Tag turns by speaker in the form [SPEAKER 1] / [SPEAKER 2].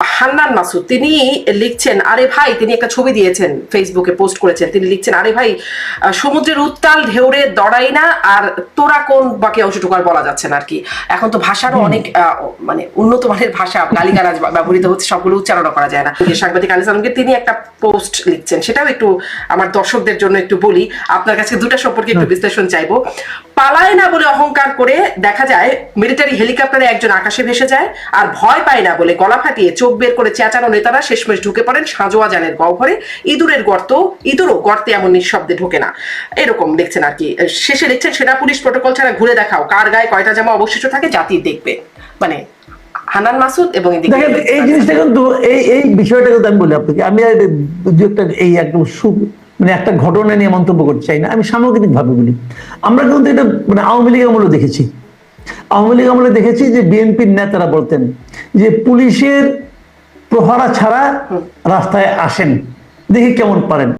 [SPEAKER 1] হান্নান মাসুদ তিনি লিখছেন, আরে ভাই, তিনি একটা ছবি দিয়েছেন, ফেসবুকে পোস্ট করেছেন, তিনি লিখছেন, আরে ভাই, সমুদ্রের উত্তাল ঢেউরে দড়াই না, আর তোরা কোন বাকি অংশটুকু আর বলা যাচ্ছে না আর কি। এখন তো ভাষারও অনেক মানে উন্নত মানের ভাষা, গালিগালাজ ব্যবহৃত হচ্ছে, সবগুলো উচ্চারণ করা যায় না। সাংবাদিক আনিস আলমগীর তিনি একটা পোস্ট লিখছেন, সেটাও একটু আমার দর্শকদের জন্য একটু বলি, আপনার কাছে দুটা সম্পর্কে একটু বিশ্লেষণ চাইবো। পালায় না বলে অহংকার করে দেখা যায় মিলিটারি হেলিকপ্টারে একজন আকাশে ভেসে যায়, আর ভয় পায় না বলে গলা ফাটিয়ে চোখ বের করে চেঁচানো নেতারা শেষমেশ ঢুকে পড়েন সাঁজোয়া জানের গহ্বরে। ইঁদুরও গর্তে এমন নিঃশব্দে ঢোকে না, এরকম লিখছেন আর কি। শেষে লিখছেন, সেনা পুলিশ প্রটোকল ছাড়া ঘুরে দেখাও কার গায়ে কয়টা জামা অবশিষ্ট থাকে, জাতি দেখবে। মানে হান্নান মাসুদ এবং
[SPEAKER 2] এই জিনিসটা কিন্তু এই বিষয়টা কিন্তু আমি বলি আপনাকে, আমি দু একটা এই একদম মানে একটা ঘটনা নিয়ে মন্তব্য করতে চাই না, আমি সামগ্রিক ভাবে বলি। আমরা কিন্তু এটা মানে আওয়ামী লীগ আমলে দেখেছি, যে বিএনপির নেতারা বলতেন যে পুলিশের প্রহরা ছাড়া রাস্তায় আসেন, দেখি কেমন পারেন।